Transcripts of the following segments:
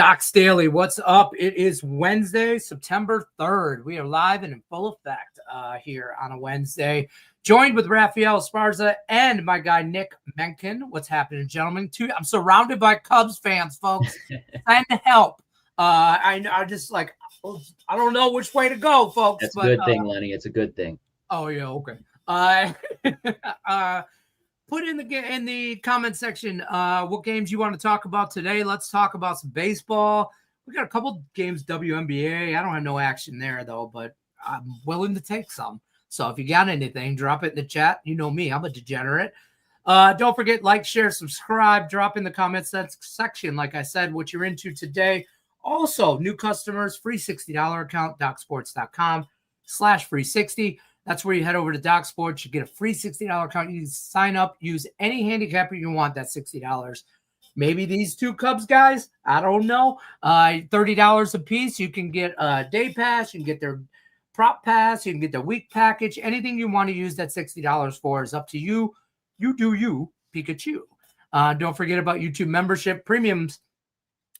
Doc Staley, what's up? It is Wednesday, September 3rd. We are live and in full effect here on a Wednesday. Joined with Raphael, Esparza, and my guy, Nick Menken. What's happening, gentlemen? I'm surrounded by Cubs fans, folks. Trying to help. I just like, I don't know which way to go, folks. That's a good thing, Lenny. It's a good thing. Oh, yeah, okay. Put in the comment section what games you want to talk about today. Let's talk about some baseball. We got a couple games WNBA. I don't have no action there though, but I'm willing to take some. So if you got anything, drop it in the chat. You know me, I'm a degenerate. Don't forget, like, share, subscribe, drop in the comments section. Like I said, what you're into today. Also, new customers, free $60 account, docsports.com/free60. That's where you head over to Doc Sports. You get a free $60 account. You can sign up, use any handicapper you want. That's $60. Maybe these two Cubs guys, I don't know. $30 a piece. You can get a day pass. You can get their prop pass. You can get their week package. Anything you want to use that $60 for is up to you. You do you, Pikachu. Don't forget about YouTube membership, premiums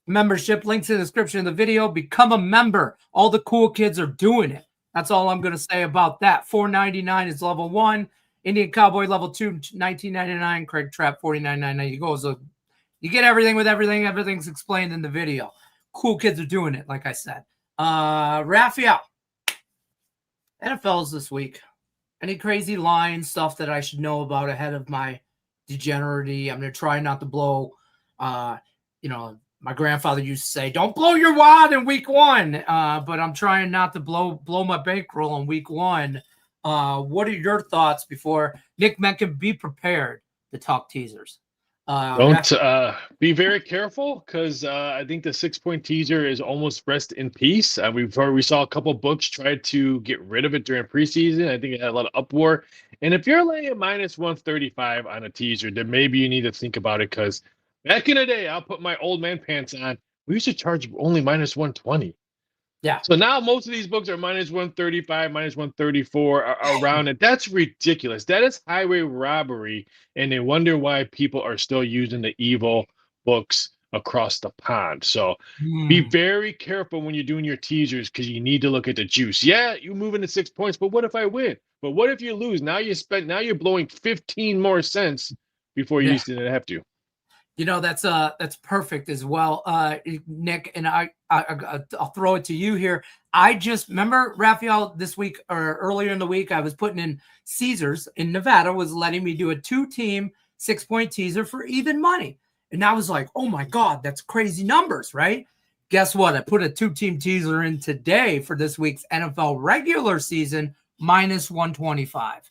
membership. Links in the description of the video. Become a member. All the cool kids are doing it. That's all I'm going to say about that. $4.99 is level 1. Indian Cowboy level 2, $19.99. Craig Trap, $49.99. You go. So you get everything with everything. Everything's explained in the video. Cool kids are doing it, like I said. Raphael, NFL's this week. Any crazy line stuff that I should know about ahead of my degeneracy? I'm going to try not to blow, my grandfather used to say, don't blow your wad in week 1. But I'm trying not to blow my bankroll in week 1. What are your thoughts before Nick Menken? Be prepared to talk teasers. Be very careful because I think the 6-point teaser is almost rest in peace. We saw a couple books try to get rid of it during preseason. I think it had a lot of uproar. And if you're laying minus 135 on a teaser, then maybe you need to think about it because back in the day, I'll put my old man pants on. We used to charge only minus 120. Yeah. So now most of these books are minus 135, minus 134 around it. That's ridiculous. That is highway robbery. And they wonder why people are still using the evil books across the pond. So be very careful when you're doing your teasers because you need to look at the juice. Yeah, you move into 6 points, but what if I win? But what if you lose? Now you're blowing 15 more cents before you used to have to. You know, that's perfect as well, Nick, and I'll throw it to you here. I just remember Raphael this week or earlier in the week, I was putting in Caesars in Nevada was letting me do a 2-team 6-point teaser for even money. And I was like, oh my God, that's crazy numbers, right? Guess what? I put a 2-team teaser in today for this week's NFL regular season, minus 125.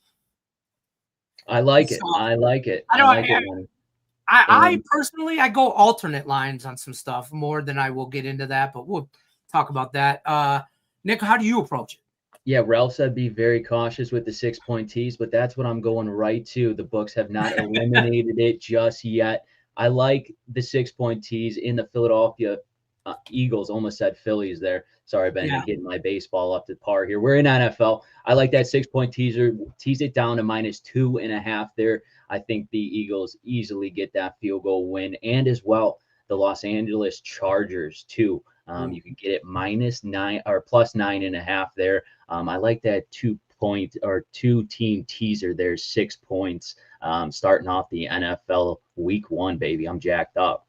I like it. I like it. I personally, I go alternate lines on some stuff more than I will get into that, but we'll talk about that. Nick, how do you approach it? Yeah, Ralph said be very cautious with the 6-point tease, but that's what I'm going right to. The books have not eliminated it just yet. I like the 6-point tease in the Philadelphia Eagles. Almost said Phillies there. Sorry, Ben, getting my baseball up to par here. We're in NFL. I like that 6-point teaser. Tease it down to minus 2.5 there. I think the Eagles easily get that field goal win, and as well the Los Angeles Chargers too. You can get it minus 9 or plus 9.5 there. I like that 2-point or 2-team teaser there, 6 points. Starting off the NFL week 1, baby. I'm jacked up.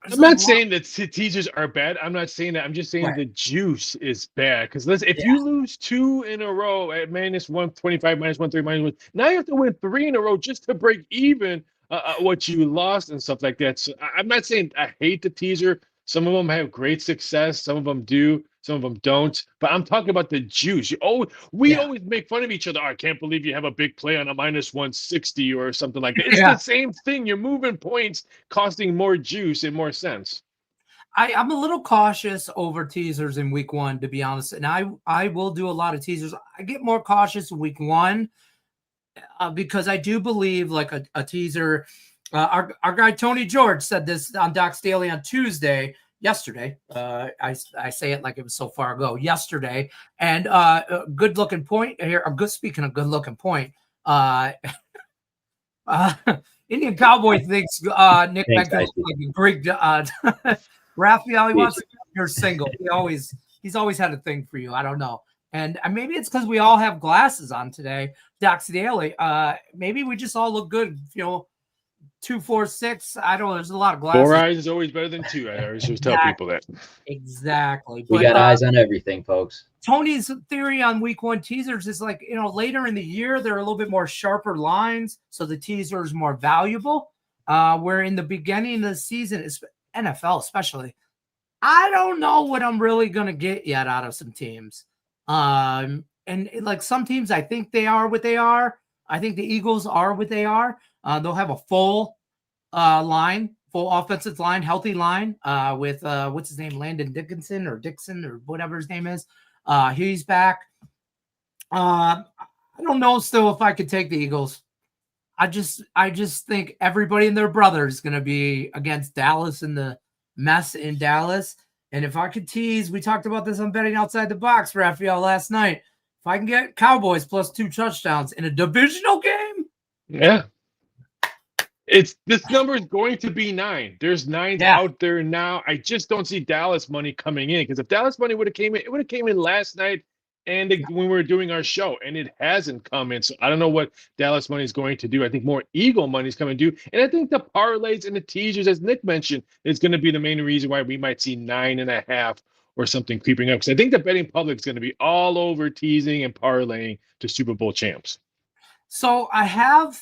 I'm not saying that teasers are bad. I'm not saying that. I'm just saying the juice is bad. Because if you lose 2 in a row at minus 125, minus 130, minus 1, now you have to win 3 in a row just to break even what you lost and stuff like that. So I'm not saying I hate the teaser. Some of them have great success. Some of them do. Some of them don't. But I'm talking about the juice. We always make fun of each other. Oh, I can't believe you have a big play on a minus 160 or something like that. It's the same thing. You're moving points, costing more juice and more sense. I'm a little cautious over teasers in week 1, to be honest. And I will do a lot of teasers. I get more cautious in week 1 because I do believe like a teaser. Our guy Tony George said this on Doc Staley on yesterday. I say it like it was so far ago. Yesterday, and a good looking point here. Speaking of good looking point, Indian Cowboy thinks Nick Menken is like a Greek Raphael, you're single. He's always had a thing for you. I don't know. And maybe it's because we all have glasses on today. Docs Daily. Maybe we just all look good. 2, 4, 6. I don't know. There's a lot of glasses. 4 eyes is always better than 2. I always just tell people that. Exactly. We got eyes on everything, folks. Tony's theory on week 1 teasers is like, later in the year, there are a little bit more sharper lines. So the teaser is more valuable. Where in the beginning of the season, NFL especially, I don't know what I'm really going to get yet out of some teams. And like some teams, I think they are what they are. I think the Eagles are what they are. They'll have a full line, full offensive line, healthy line with what's his name, Landon Dixon or whatever his name is. He's back. I don't know still if I could take the Eagles. I just think everybody and their brother is going to be against Dallas in the mess in Dallas. And if I could tease, we talked about this on Betting Outside the Box, Raphael, last night. If I can get Cowboys plus 2 touchdowns in a divisional game. Yeah. This number is going to be 9. There's 9s out there now. I just don't see Dallas money coming in, because if Dallas money would have came in, it would have came in last night and when we were doing our show, and it hasn't come in. So I don't know what Dallas money is going to do. I think more Eagle money is coming to do. And I think the parlays and the teasers, as Nick mentioned, is going to be the main reason why we might see 9.5 or something creeping up. Because I think the betting public is going to be all over teasing and parlaying to Super Bowl champs. So I have,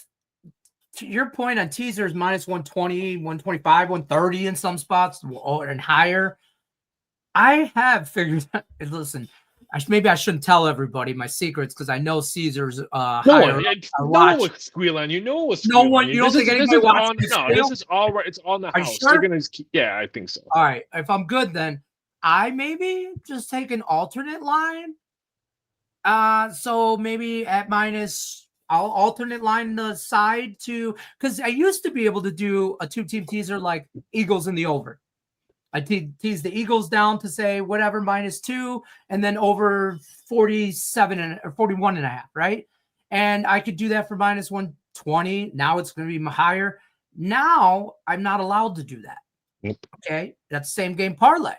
to your point on teasers, minus 120, 125, 130 in some spots and higher. I have figured out, listen, maybe I shouldn't tell everybody my secrets because I know Caesar's higher. No one would squeal on you. No one would squeal on you. You don't think anybody watches No, this is all right. It's on the house. Sure? They're gonna, yeah, I think so. All right. If I'm good, then I maybe just take an alternate line. So maybe at minus, I'll alternate line the side to, because I used to be able to do a 2-team teaser like Eagles in the over. I tease the Eagles down to say whatever minus 2, and then over 47 or 41.5, right? And I could do that for minus 120. Now it's going to be higher. Now I'm not allowed to do that. Yep. Okay, that's same game parlay,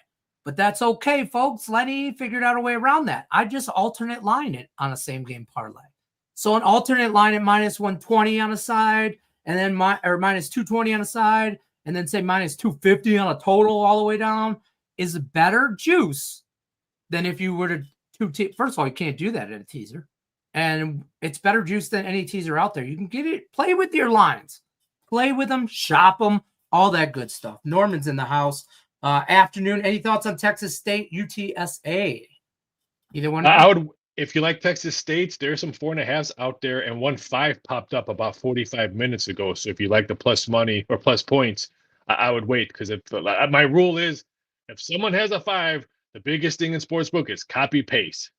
but that's okay, folks. Lenny figured out a way around that. I just alternate line it on a same game parlay. So an alternate line at minus 120 on a side, and then minus 220 on a side, and then say minus 250 on a total all the way down is a better juice than if you were to first of all, you can't do that at a teaser. And it's better juice than any teaser out there. You can get it, play with your lines, play with them, shop them, all that good stuff. Norman's in the house. Afternoon. Any thoughts on Texas State, UTSA? Either one? I would, if you like Texas State, there's some 4.5s out there, and 1.5 popped up about 45 minutes ago. So if you like the plus money or plus points, I would wait, because if my rule is, if someone has a 5, the biggest thing in sportsbook is copy paste.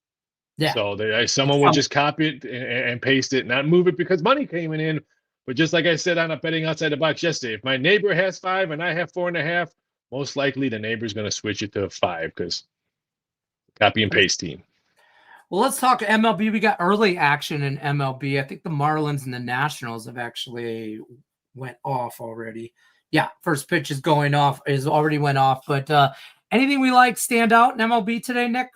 Yeah. So someone will just copy it and paste it, not move it because money came in. But just like I said on a Betting Outside the Box yesterday, if my neighbor has 5 and I have 4.5, most likely the neighbor's going to switch it to 5 because copy and paste team. Well, let's talk MLB. We got early action in MLB. I think the Marlins and the Nationals have actually went off already. Yeah, first pitch is already went off. But anything we like stand out in MLB today, Nick?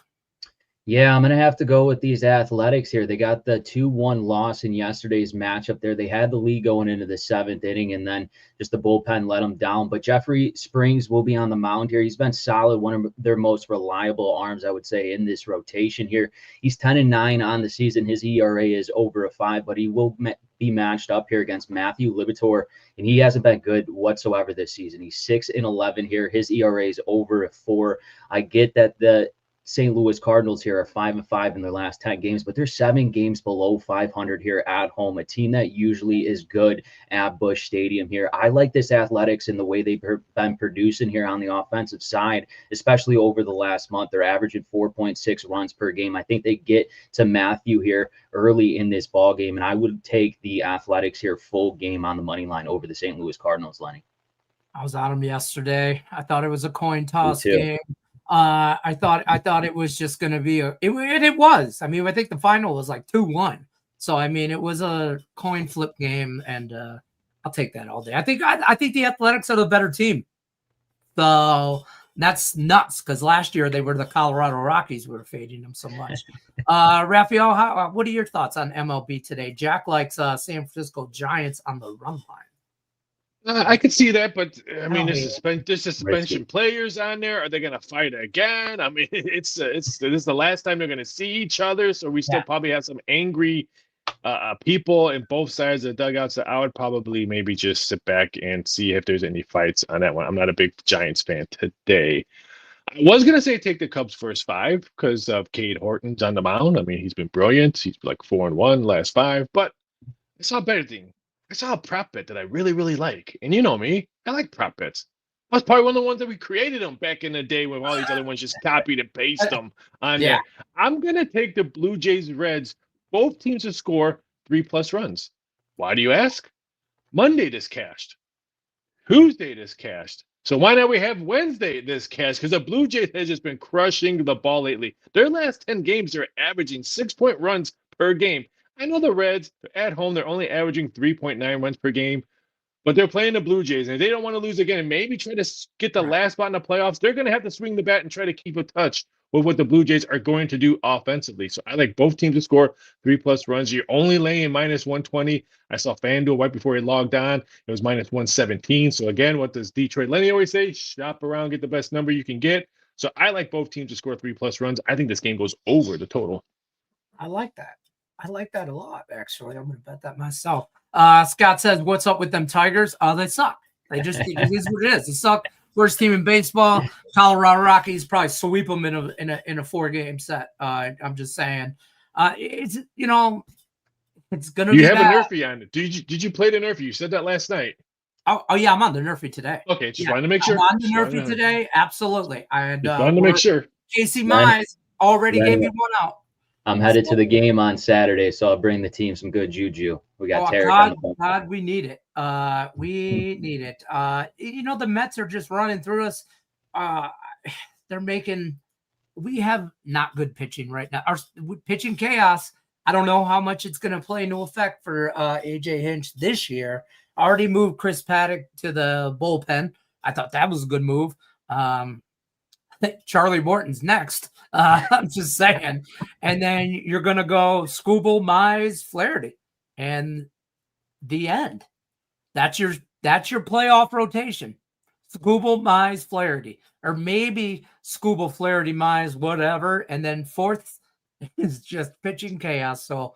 Yeah, I'm going to have to go with these Athletics here. They got the 2-1 loss in yesterday's matchup there. They had the lead going into the 7th inning, and then just the bullpen let them down. But Jeffrey Springs will be on the mound here. He's been solid, one of their most reliable arms, I would say, in this rotation here. He's 10-9 on the season. His ERA is over a 5, but he will be matched up here against Matthew Liberatore, and he hasn't been good whatsoever this season. He's 6-11 here. His ERA is over a 4. I get that the St. Louis Cardinals here are 5-5 in their last 10 games, but they're 7 games below 500 here at home, a team that usually is good at Busch Stadium here. I like this Athletics and the way they've been producing here on the offensive side, especially over the last month. They're averaging 4.6 runs per game. I think they get to Matthew here early in this ball game, and I would take the Athletics here full game on the money line over the St. Louis Cardinals, Lenny. I was on them yesterday. I thought it was a coin toss game. I thought it was just going to be it was. I mean, I think the final was like 2-1. So, I mean, it was a coin flip game, and I'll take that all day. I think the Athletics are the better team. So That's nuts because last year they were the Colorado Rockies. We were fading them so much. Raphael, what are your thoughts on MLB today? Jack likes San Francisco Giants on the run line. I could see that, but I mean, hate there's suspension players on there. Are they going to fight again? I mean, this is the last time they're going to see each other, so we still probably have some angry people in both sides of the dugouts. So I would probably maybe just sit back and see if there's any fights on that one. I'm not a big Giants fan today. I was going to say take the Cubs first 5 because of Cade Horton's on the mound. I mean, he's been brilliant. He's like 4-1 last 5, but I saw a better thing. I saw a prop bet that I really, really like. And you know me, I like prop bets. That's probably one of the ones that we created them back in the day when all these other ones just copied and pasted them on there. I'm going to take the Blue Jays Reds, both teams to score 3+ runs. Why do you ask? Monday this cashed. Tuesday this cashed. So why not we have Wednesday this cash? Because the Blue Jays has just been crushing the ball lately. Their last 10 games, they're averaging 6-point runs per game. I know the Reds, they're at home, they're only averaging 3.9 runs per game, but they're playing the Blue Jays, and they don't want to lose again and maybe try to get the last spot in the playoffs. They're going to have to swing the bat and try to keep a touch with what the Blue Jays are going to do offensively. So I like both teams to score 3+ runs. You're only laying -120. I saw FanDuel right before he logged on. It was -117. So again, what does Detroit Lenny always say? Shop around, get the best number you can get. So I like both teams to score 3+ runs. I think this game goes over the total. I like that. I like that a lot, actually. I'm going to bet that myself. Scott says, what's up with them Tigers? They suck. It is what it is. They suck. Worst team in baseball. Colorado Rockies probably sweep them in a 4-game set. I'm just saying. It's going to be You have bad. a Nerfy on it. Did you play the Nerfy? You said that last night. Oh yeah, I'm on the Nerfy today. Okay, just wanted to make sure. I'm on the Nerfy today. Absolutely. And just wanted to make sure. Casey Mize already gave me one out. I'm headed to the game on Saturday, so I'll bring the team some good juju. We got Terry. God, we need it. We need it. The Mets are just running through us. We have not good pitching right now. Our pitching chaos. I don't know how much it's going to play into effect for AJ Hinch this year. I already moved Chris Paddock to the bullpen. I thought that was a good move. Charlie Morton's next. I'm just saying. And then you're going to go Skubal, Mize, Flaherty. And the end. That's your playoff rotation. Skubal, Mize, Flaherty. Or maybe Skubal, Flaherty, Mize, whatever. And then fourth is just pitching chaos. So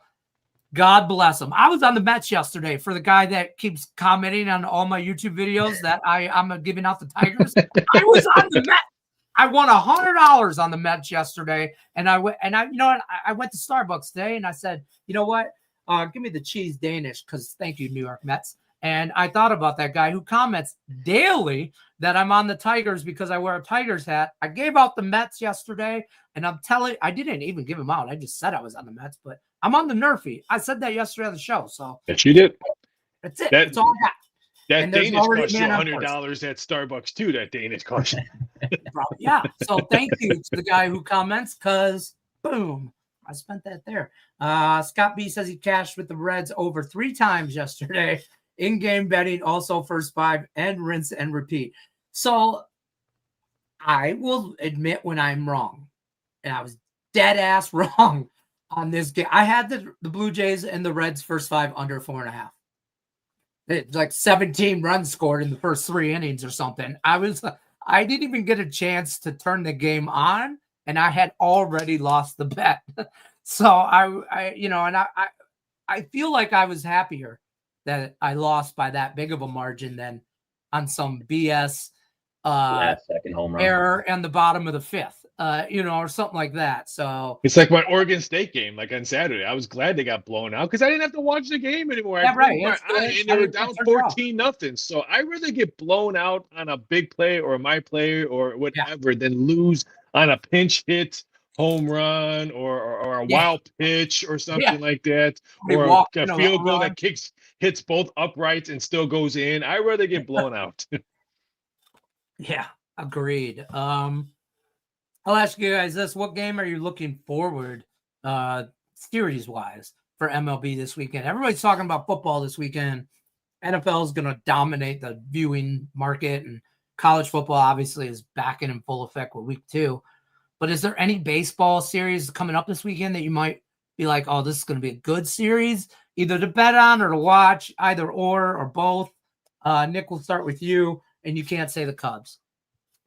God bless him. I was on the Mets yesterday for the guy that keeps commenting on all my YouTube videos that I'm giving out the Tigers. I was on the Mets. I won $100 on the Mets yesterday, and I went to Starbucks today, and I said, you know what, give me the cheese Danish, because thank you, New York Mets. And I thought about that guy who comments daily that I'm on the Tigers because I wear a Tigers hat. I gave out the Mets yesterday, and I didn't even give them out. I just said I was on the Mets, but I'm on the Nerfy. I said that yesterday on the show. So yes, you did. That's it. That's all I got. That Danish cost you $100 at Starbucks too. That Danish cost. Yeah. So thank you to the guy who comments, because boom, I spent that there. Scott B says he cashed with the Reds over 3 times yesterday. In-game betting, also first 5 and rinse and repeat. So I will admit when I'm wrong, and I was dead ass wrong on this game. I had the Blue Jays and the Reds first 5 under 4.5. It's like 17 runs scored in the first 3 innings or something. I didn't even get a chance to turn the game on, and I had already lost the bet. So I feel like I was happier that I lost by that big of a margin than on some BS last second home run error in the bottom of the 5th. Or something like that. So it's like my Oregon State game, like on Saturday. I was glad they got blown out because I didn't have to watch the game anymore. Yeah, right. And they were down 14-0. So I rather get blown out on a big play or my play or whatever than lose on a pinch hit, home run, or a wild pitch or something like that, or a field goal that hits both uprights and still goes in. I rather get blown out. Yeah, agreed. I'll ask you guys this. What game are you looking forward series-wise for MLB this weekend? Everybody's talking about football this weekend. NFL is going to dominate the viewing market, and College football obviously is back in full effect with week 2. But is there any baseball series coming up this weekend that you might be like, oh, this is going to be a good series, either to bet on or to watch, either or both? Nick, we'll start with you, and you can't say the Cubs.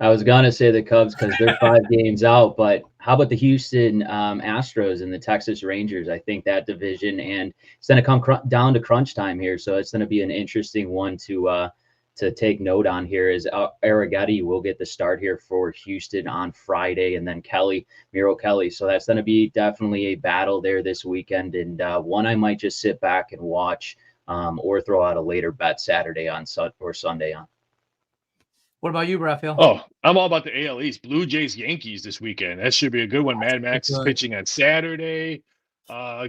I was gonna say the Cubs because they're 5 games out, but how about the Houston Astros and the Texas Rangers? I think that division, and it's going to come down to crunch time here, so it's going to be an interesting one to take note on here. Is Arrighetti will get the start here for Houston on Friday, and then Miro Kelly. So that's going to be definitely a battle there this weekend, and one I might just sit back and watch, or throw out a later bet Saturday on or Sunday on. What about you, Raphael? Oh, I'm all about the AL East. Blue Jays, Yankees this weekend. That should be a good one. Mad Max is pitching on Saturday.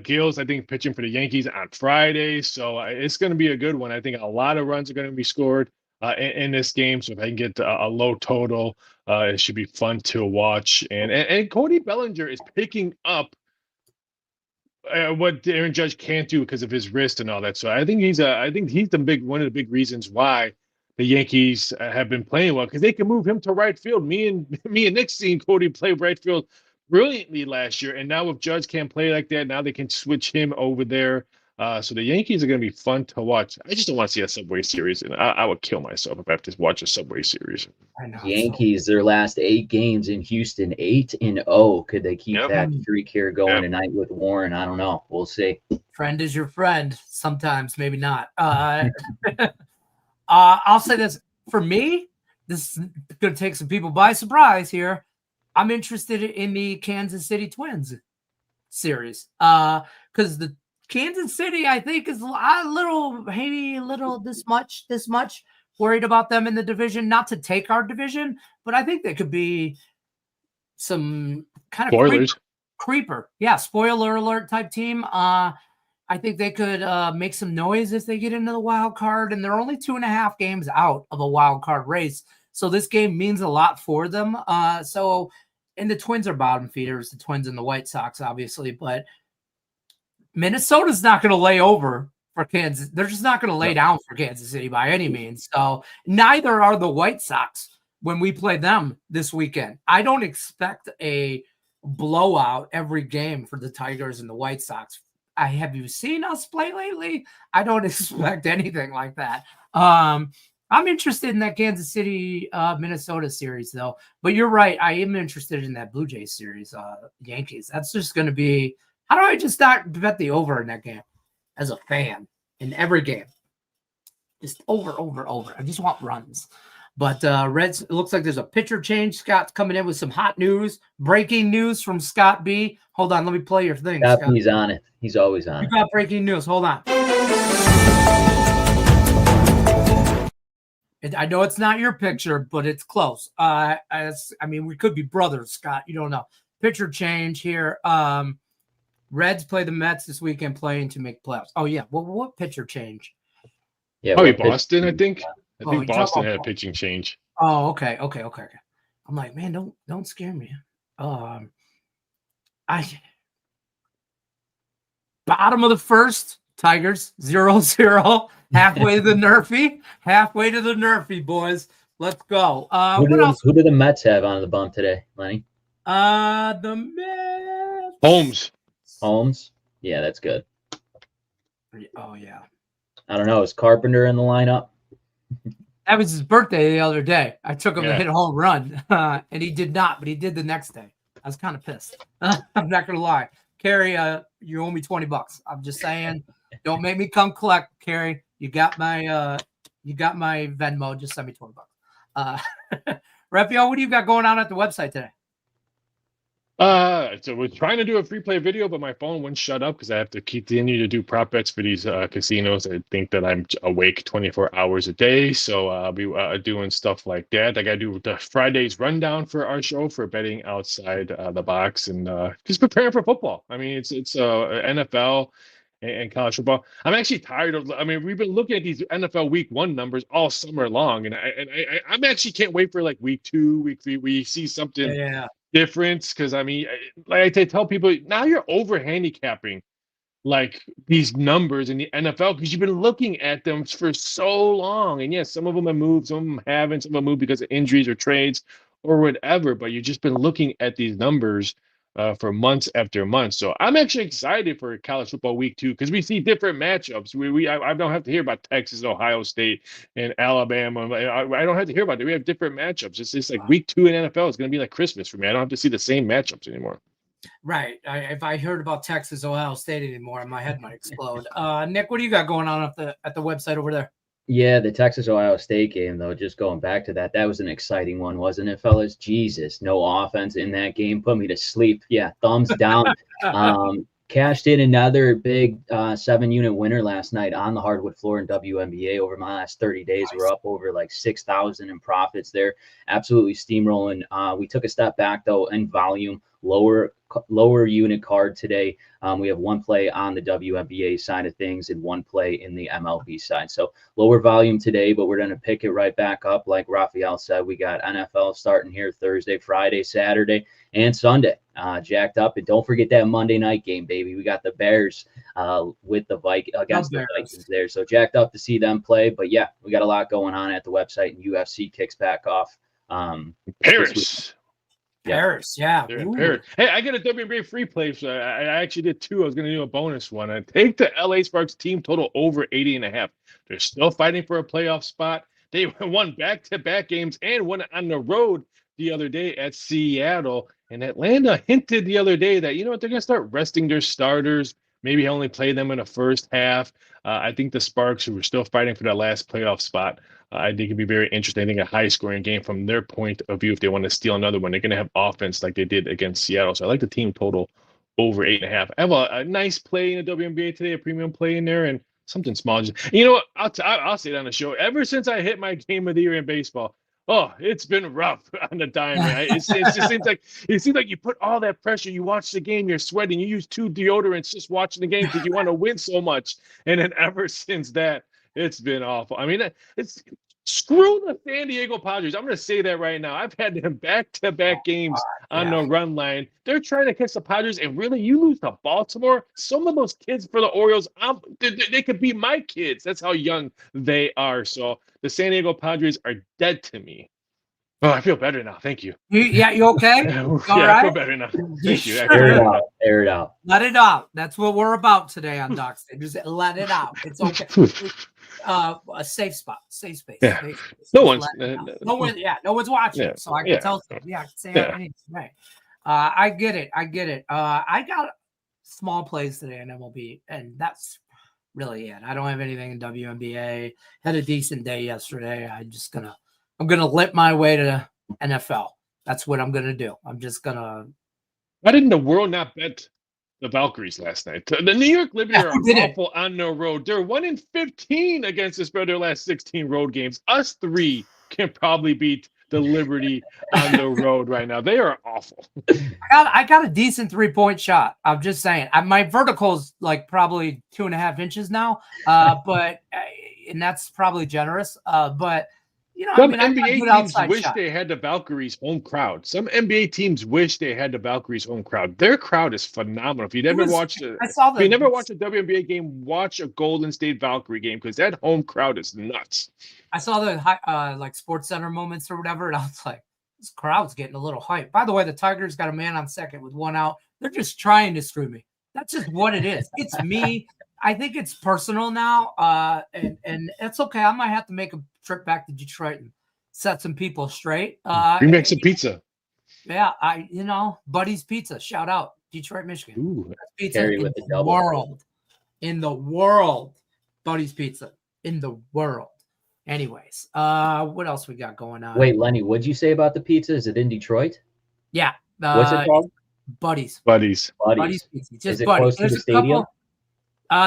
Gills, I think, pitching for the Yankees on Friday. So it's going to be a good one. I think a lot of runs are going to be scored in this game. So if I can get a low total, it should be fun to watch. And Cody Bellinger is picking up what Aaron Judge can't do because of his wrist and all that. So I think he's one of the big reasons why the Yankees have been playing well, because they can move him to right field. Me and Nick seen Cody play right field brilliantly last year, and now if Judge can't play like that, now they can switch him over there. So the Yankees are going to be fun to watch. I just don't want to see a Subway Series, and I would kill myself if I have to watch a Subway Series. I know. Yankees, their last 8 games in Houston, 8-0. Could they keep that streak here going tonight with Warren? I don't know. We'll see. Friend is your friend. Sometimes, maybe not. I'll say this. For me, this is going to take some people by surprise here. I'm interested in the Kansas City Twins series because the Kansas City, I think, is maybe a little this much worried about them in the division. Not to take our division, but I think they could be some kind of creeper. Yeah, spoiler alert type team. I think they could make some noise if they get into the wild card, and they're only 2.5 games out of a wild card race. So this game means a lot for them. And the Twins are bottom feeders, the Twins and the White Sox, obviously, but Minnesota's not going to lay over for Kansas. They're just not going to lay down for Kansas City by any means. So neither are the White Sox when we play them this weekend. I don't expect a blowout every game for the Tigers and the White Sox. Have you seen us play lately? I don't expect anything like that. I'm interested in that Kansas City Minnesota series, though. But you're right. I am interested in that Blue Jays series, Yankees. That's just going to be – how do I just not bet the over in that game as a fan in every game? Just over. I just want runs. But Reds, it looks like there's a pitcher change. Scott's coming in with some hot news, breaking news from Scott B. Hold on, let me play your thing. Scott. He's on it. He's always on it. You got breaking news. Hold on. I know it's not your picture, but it's close. We could be brothers, Scott. You don't know. Pitcher change here. Reds play the Mets this weekend, playing to make playoffs. Oh yeah. Well, what pitcher change? Yeah, probably Boston. I think Boston had a pitching change. Oh, okay. I'm like, man, don't scare me. Bottom of the first, Tigers 0-0. Halfway to the Nerfy, boys. Let's go. What else? Who do the Mets have on the bump today, Lenny? The Mets. Holmes. Yeah, that's good. Oh yeah. I don't know. Is Carpenter in the lineup? That was his birthday the other day. I took him to hit a home run, and he did not, but he did the next day. I was kind of pissed. I'm not gonna lie. Carrie, you owe me $20. I'm just saying, don't make me come collect, Carrie. You got my Venmo. Just send me $20. Raphael, what do you got going on at the website today? So we're trying to do a free play video, but my phone wouldn't shut up because I have to continue to do prop bets for these casinos. I think that I'm awake 24 hours a day, so I'll be doing stuff like that. I got to do the Friday's rundown for our show for betting outside the box and just preparing for football. I mean, it's NFL and college football. I'm actually tired of. I mean, we've been looking at these NFL Week 1 numbers all summer long, and I'm actually can't wait for like Week 2, Week 3. We see something difference because I mean, like I tell people, now you're over handicapping like these numbers in the NFL because you've been looking at them for so long. And yes, some of them have moved, some of them haven't, some of them moved because of injuries or trades or whatever. But you've just been looking at these numbers for months after months. So I'm actually excited for college football week 2 because we see different matchups. I don't have to hear about Texas, Ohio State, and Alabama. I don't have to hear about it. We have different matchups. It's just like week 2 in NFL is going to be like Christmas for me. I don't have to see the same matchups anymore. Right. If I heard about Texas, Ohio State anymore, my head might explode. Nick, what do you got going on at the website over there? Yeah, the Texas-Ohio State game, though, just going back to that was an exciting one, wasn't it, fellas? Jesus, no offense in that game. Put me to sleep. Yeah, thumbs down. Cashed in another big 7-unit winner last night on the hardwood floor in WNBA. Over my last 30 days, Nice. we're up over like 6,000 in profits there. Absolutely steamrolling. We took a step back, though, in volume. Lower unit card today. We have one play on the WNBA side of things and one play in the MLB side. So lower volume today, but we're going to pick it right back up. Like Raphael said, we got NFL starting here Thursday, Friday, Saturday, and Sunday. Jacked up. And don't forget that Monday night game, baby. We got the Bears with the against the Vikings there. So jacked up to see them play. But yeah, we got a lot going on at the website, and UFC kicks back off. Paris. Paris, yeah. They're in Paris. Hey, I got a WNBA free play. So I actually did 2. I was going to do a bonus one. I take the LA Sparks team total over 80.5. They're still fighting for a playoff spot. They won back-to-back games and won on the road the other day at Seattle. And Atlanta hinted the other day that, you know what, they're going to start resting their starters, maybe only play them in the first half. I think the Sparks, who were still fighting for that last playoff spot, I think it'd be very interesting. I think a high-scoring game from their point of view. If they want to steal another one, they're going to have offense like they did against Seattle. So I like the team total over 8.5. I have a nice play in the WNBA today, a premium play in there, and something small. You know what? I'll say it on the show. Ever since I hit my game of the year in baseball, oh, it's been rough on the diamond. It seems like you put all that pressure. You watch the game, you're sweating. You use 2 deodorants just watching the game because you want to win so much. And then ever since that, it's been awful. I mean, it's screw the San Diego Padres. I'm going to say that right now. I've had them back-to-back games on the run line. They're trying to catch the Padres, and really, you lose to Baltimore. Some of those kids for the Orioles, they could be my kids. That's how young they are. So the San Diego Padres are dead to me. Oh, I feel better now. Thank you. You okay? I feel better now. Thank you. Air it out. Let it out. That's what we're about today on Doc State. Just let it out. It's okay. A safe spot, safe space. Yeah. Safe space. No one's watching. Yeah. So I can tell them. Yeah, I can say anything. Right. I get it. I got small plays today in MLB, and that's really it. I don't have anything in WNBA. Had a decent day yesterday. I'm gonna lip my way to NFL. That's what I'm gonna do. I'm just gonna. Why didn't the world not bet the Valkyries last night? The New York Liberty are awful on the road. They're 1-15 against the spread their last 16 road games. Us 3 can probably beat the Liberty on the road right now. They are awful. I got a decent 3-point shot. I'm just saying. My vertical is like probably 2.5 inches now, but and that's probably generous. But you know, some NBA teams wish shot. they had the Valkyries home crowd. Some NBA teams wish they had the Valkyries home crowd. Their crowd is phenomenal. If you never watched a WNBA game, watch a Golden State Valkyrie game because that home crowd is nuts. I saw the like Sports Center moments or whatever, and I was like, this crowd's getting a little hype. By the way, the Tigers got a man on second with 1 out. They're just trying to screw me. That's just what it is. It's me. I think it's personal now, and it's okay. I might have to make a trip back to Detroit and set some people straight. We make some pizza. Yeah, Buddy's Pizza. Shout out Detroit, Michigan. Ooh, pizza in the world. In the world, Buddy's Pizza in the world. Anyways, what else we got going on? Wait, Lenny, what'd you say about the pizza? Is it in Detroit? Yeah. What's it called? Buddy's Pizza. Just is it Buddy's. close to the stadium?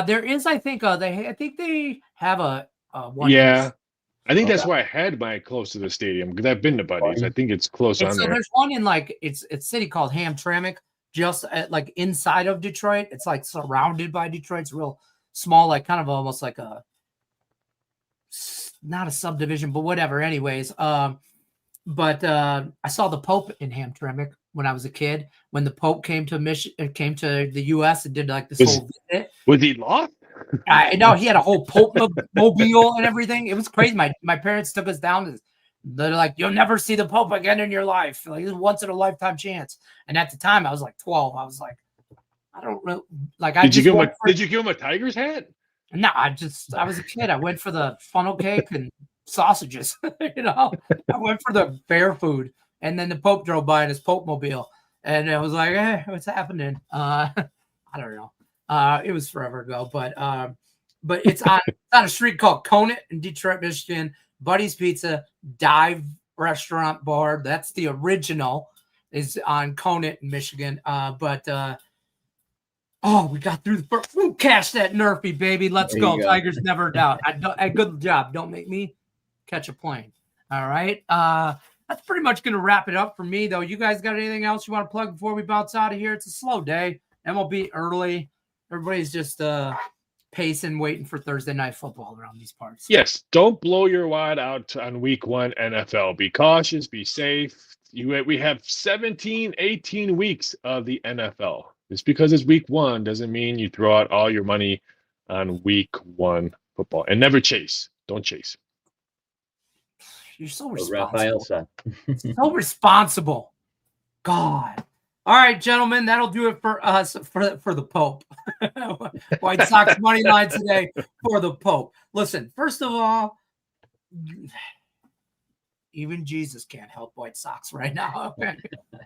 There is, I think, they have a one. Yeah. I think that's why I had my close to the stadium because I've been to Buddy's. I think it's close on there. There's one in it's a city called Hamtramck, just like inside of Detroit. It's like surrounded by Detroit. It's real small, like kind of almost like not a subdivision, but whatever. Anyways, but I saw the Pope in Hamtramck when I was a kid. When the Pope came to the U.S. and did like this whole visit. Was he lost? I know he had a whole Pope mobile and everything. It was crazy. My parents took us down. They're like, you'll never see the Pope again in your life. Like, it's once in a lifetime chance. And at the time, I was like 12. I was like, I don't really like. Did you give him a Tigers hat? No, I was a kid. I went for the funnel cake and sausages. I went for the fair food, and then the Pope drove by in his Pope mobile, and I was like, "Hey, what's happening?" I don't know. It was forever ago, but it's on a street called Conant in Detroit, Michigan. Buddy's Pizza Dive Restaurant Bar. That's the original. Is on Conant in Michigan. Oh, we got through the first. Ooh, cash that Nerfy, baby. Let's go. Tigers never doubt. Good job. Don't make me catch a plane. All right. That's pretty much going to wrap it up for me, though. You guys got anything else you want to plug before we bounce out of here? It's a slow day. MLB early. Everybody's just pacing, waiting for Thursday night football around these parts. Yes. Don't blow your wad out on week 1 NFL. Be cautious. Be safe. We have 17, 18 weeks of the NFL. Just because it's week 1 doesn't mean you throw out all your money on week 1 football. And never chase. Don't chase. You're so responsible. Raphael said. So responsible. God. All right, gentlemen, that'll do it for us for the Pope. White Sox money line today for the Pope. Listen, first of all, even Jesus can't help White Sox right now. Okay.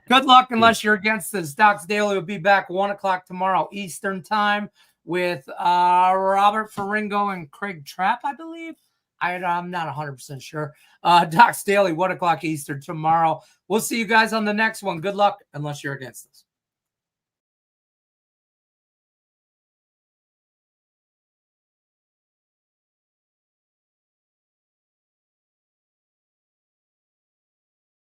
Good luck unless you're against this. Docs Daily will be back 1 o'clock tomorrow Eastern time with Robert Ferringo and Craig Trapp, I believe. I'm not 100% sure. Docs Daily, 1 o'clock Eastern tomorrow. We'll see you guys on the next one. Good luck unless you're against us.